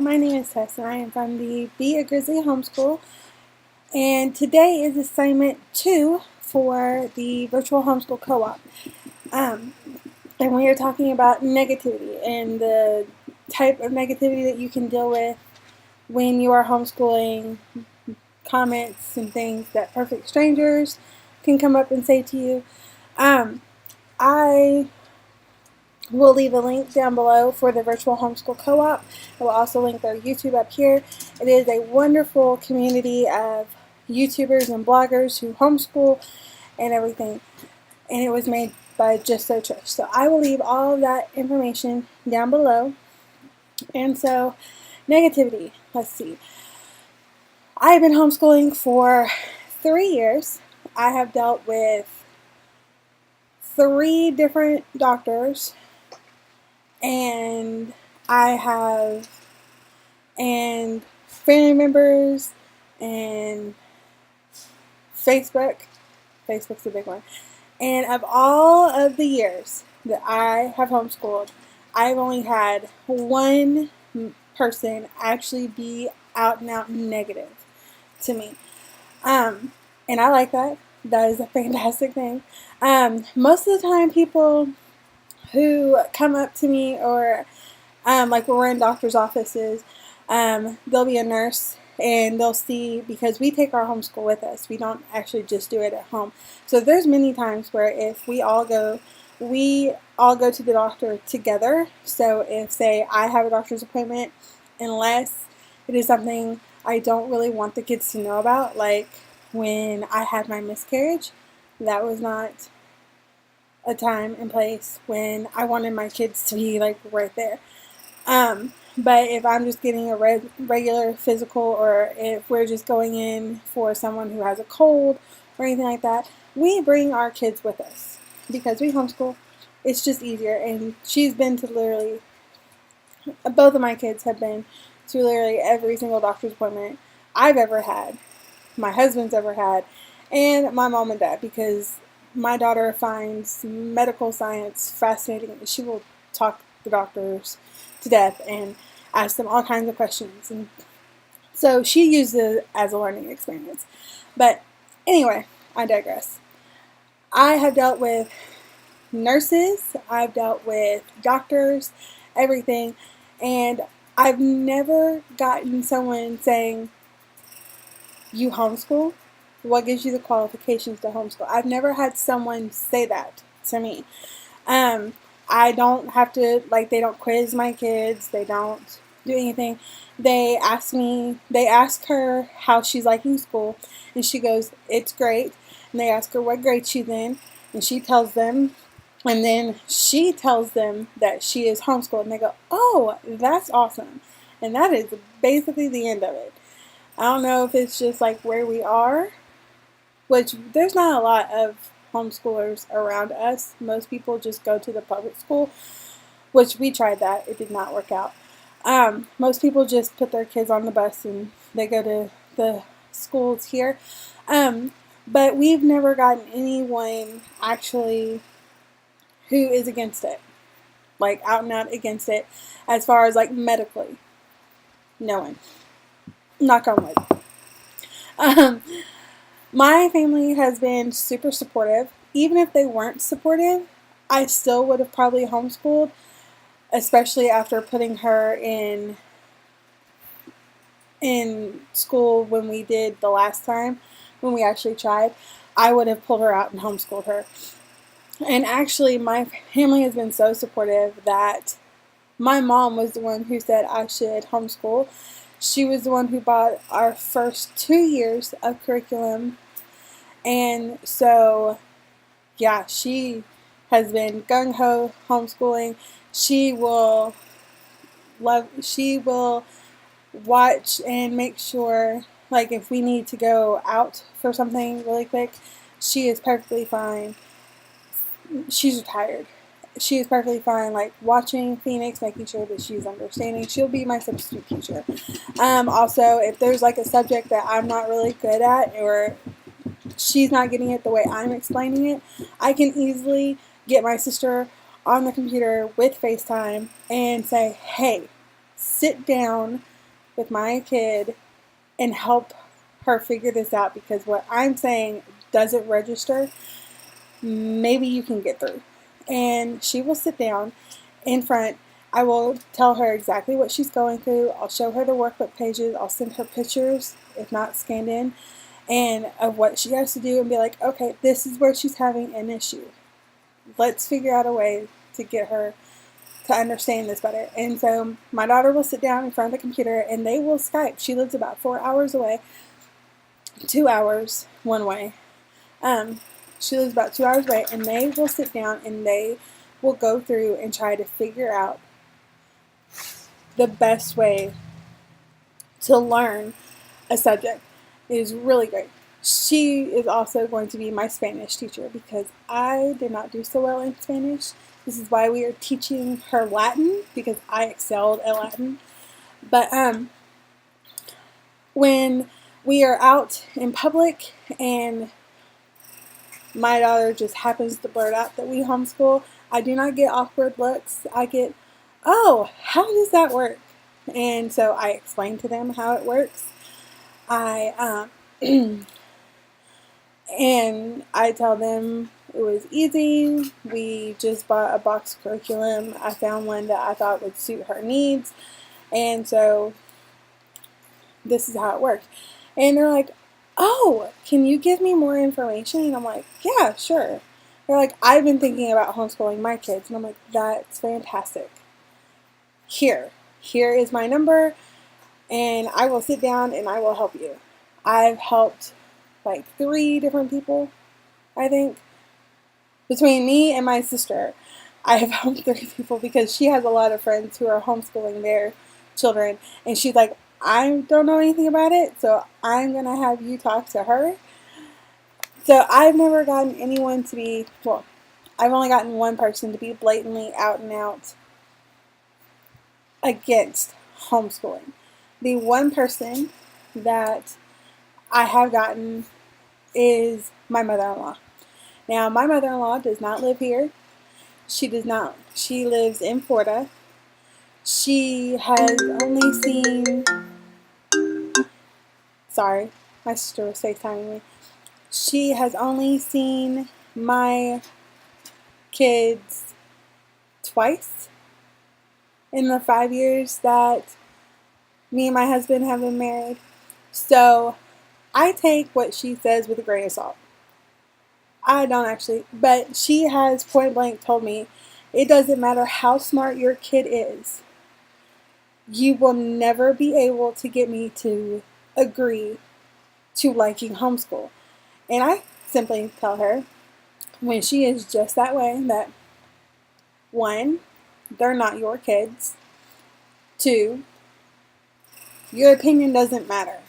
my name is Tess and I am from the Be a Grizzly Homeschool, and today is assignment 2 for the Virtual Homeschool Co-op. And we are talking about negativity and the type of negativity that you can deal with when you are homeschooling, comments and things that perfect strangers can come up and say to you. I will leave a link down below for the Virtual Homeschool Co-op. I will also link their YouTube up here. It is a wonderful community of YouTubers and bloggers who homeschool and everything. And it was made by JustSewTrish. So I will leave all of that information down below. And so, negativity. Let's see. I have been homeschooling for 3 years. I have dealt with 3 different doctors, and and family members, and Facebook's a big one. And of all of the years that I have homeschooled, I've only had one person actually be out and out negative to me. And I like that. That is a fantastic thing. Most of the time people who come up to me, or like when we're in doctor's offices, there'll be a nurse and they'll see, because we take our homeschool with us. We don't actually just do it at home. So there's many times where if we all go to the doctor together. So if, say, I have a doctor's appointment, unless it is something I don't really want the kids to know about, like when I had my miscarriage, that was not a time and place when I wanted my kids to be like right there. But if I'm just getting a regular physical, or if we're just going in for someone who has a cold or anything like that, we bring our kids with us because we homeschool. It's just easier. And she's been to literally, both of my kids have been to literally every single doctor's appointment I've ever had, my husband's ever had, and my mom and dad, because my daughter finds medical science fascinating. She will talk the doctors to death and ask them all kinds of questions. And so she uses it as a learning experience. But anyway, I digress. I have dealt with nurses, I've dealt with doctors, everything, and I've never gotten someone saying, "You homeschool? What gives you the qualifications to homeschool?" I've never had someone say that to me. I don't have to, like, they don't quiz my kids, they don't do anything. They ask her how she's liking school, and she goes, "It's great." And they ask her what grade she's in, and she tells them, and then she tells them that she is homeschooled, and they go, "Oh, that's awesome." And that is basically the end of it. I don't know if it's just like where we are, which there's not a lot of homeschoolers around us. Most people just go to the public school, which we tried that. It did not work out. Most people just put their kids on the bus and they go to the schools here. But we've never gotten anyone actually who is against it, like out and out against it, as far as like medically. No one. Knock on wood. My family has been super supportive. Even if they weren't supportive, I still would have probably homeschooled, especially after putting her in school when we did the last time, when we actually tried. I would have pulled her out and homeschooled her. And actually, my family has been so supportive that my mom was the one who said I should homeschool. She was the one who bought our first 2 years of curriculum. And so, yeah, she has been gung-ho homeschooling. She will watch and make sure, like if we need to go out for something really quick, she is perfectly fine. She's retired. She is perfectly fine, like watching Phoenix, making sure that she's understanding. She'll be my substitute teacher. Also, if there's like a subject that I'm not really good at, or she's not getting it the way I'm explaining it, I can easily get my sister on the computer with FaceTime and say, "Hey, sit down with my kid and help her figure this out, because what I'm saying doesn't register. Maybe you can get through. And she will sit down in front. I will tell her exactly what she's going through. I'll show her the workbook pages. I'll send her pictures, if not scanned in, and of what she has to do, and be like, okay, this is where she's having an issue. Let's figure out a way to get her to understand this better. And so my daughter will sit down in front of the computer and they will Skype. She lives about 4 hours away, 2 hours one way. She lives about 2 hours away, and they will sit down and they will go through and try to figure out the best way to learn a subject. It is really great. She is also going to be my Spanish teacher, because I did not do so well in Spanish. This is why we are teaching her Latin, because I excelled at Latin. But when we are out in public and my daughter just happens to blurt out that we homeschool, I do not get awkward looks. I get, oh, how does that work? And so I explain to them how it works. And I tell them it was easy. We just bought a box curriculum. I found one that I thought would suit her needs. And so this is how it works. And they're like, oh, can you give me more information? And I'm like, yeah, sure. They're like, I've been thinking about homeschooling my kids. And I'm like, that's fantastic. Here is my number, and I will sit down and I will help you. I've helped like 3 different people, I think. Between me and my sister, I have helped 3 people, because she has a lot of friends who are homeschooling their children. And she's like, I don't know anything about it, so I'm going to have you talk to her. So I've never gotten anyone to be, well, I've only gotten one person to be blatantly out and out against homeschooling. The one person that I have gotten is my mother-in-law. Now, my mother-in-law does not live here. She does not. She lives in Florida. She has only seen, sorry, my sister was FaceTiming me. She has only seen my kids twice in the 5 years that me and my husband have been married. So I take what she says with a grain of salt. I don't actually, but she has point blank told me, it doesn't matter how smart your kid is, you will never be able to get me to agree to liking homeschool. And I simply tell her, when she is just that way, that 1, they're not your kids. 2, your opinion doesn't matter,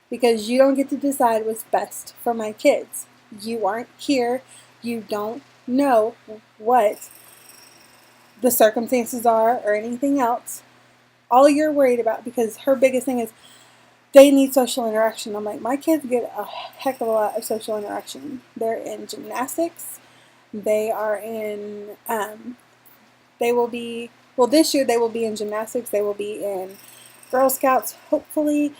because you don't get to decide what's best for my kids. You aren't here. You don't know what the circumstances are or anything else. All you're worried about, because her biggest thing is they need social interaction. I'm like, my kids get a heck of a lot of social interaction. They're in gymnastics. They are in, they will be, well, this year they will be in gymnastics. They will be in Girl Scouts, hopefully.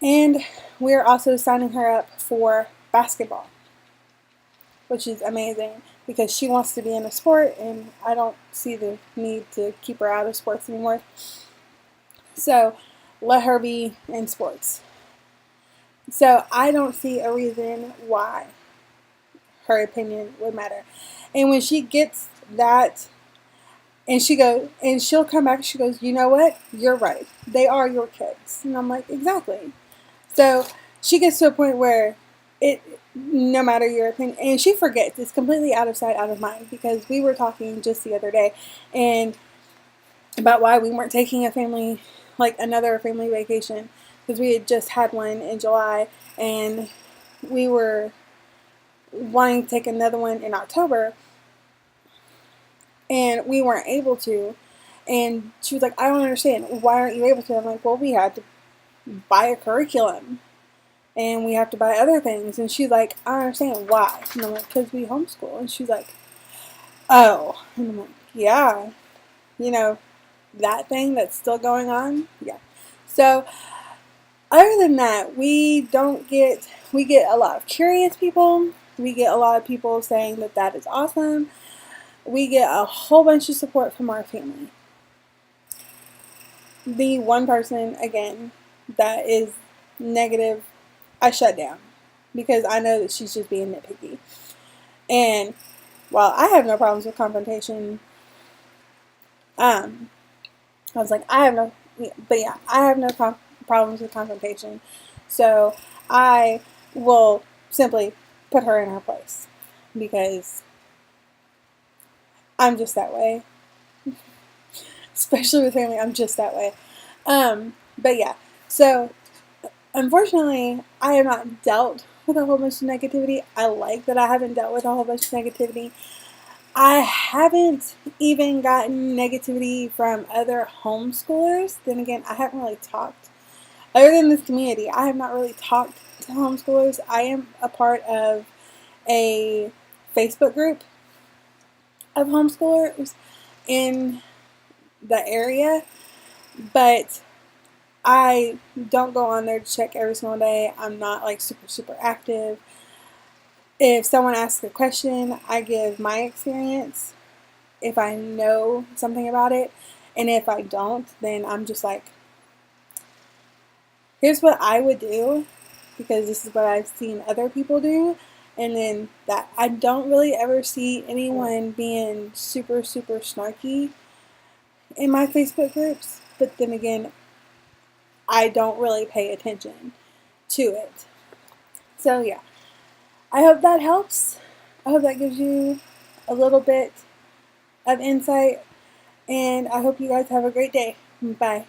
And we're also signing her up for basketball, which is amazing, because she wants to be in a sport, and I don't see the need to keep her out of sports anymore. So let her be in sports. So I don't see a reason why her opinion would matter. And when she gets that, and she'll come back, she goes, you know what? You're right. They are your kids. And I'm like, exactly. So she gets to a point where no matter your opinion, and she forgets. It's completely out of sight, out of mind, because we were talking just the other day and about why we weren't taking another family vacation, because we had just had one in July, and we were wanting to take another one in October, and we weren't able to. And she was like, I don't understand. Why aren't you able to? I'm like, well, we had to buy a curriculum, and we have to buy other things. And she's like, I don't understand why. And I'm like, because we homeschool. And she's like, oh. And I'm like, yeah, that thing that's still going on. Yeah. So other than that, we get a lot of curious people. We get a lot of people saying that that is awesome. We get a whole bunch of support from our family. The one person, again, that is negative, I shut down because I know that she's just being nitpicky. And while I have no problems with confrontation, I was like, I have no, but yeah, I have no problems with confrontation. So I will simply put her in her place because I'm just that way. Especially with family, I'm just that way. But yeah, so unfortunately, I have not dealt with a whole bunch of negativity. I like that I haven't dealt with a whole bunch of negativity. I haven't even gotten negativity from other homeschoolers. Then again, I haven't really talked. Other than this community, I have not really talked to homeschoolers. I am a part of a Facebook group of homeschoolers in the area, but I don't go on there to check every single day. I'm not like super active. If someone asks a question, I give my experience if I know something about it, and if I don't, then I'm just like, here's what I would do because this is what I've seen other people do. And then that I don't really ever see anyone being super snarky in my Facebook groups, but then again, I don't really pay attention to it. So yeah, I hope that helps. I hope that gives you a little bit of insight, and I hope you guys have a great day. Bye.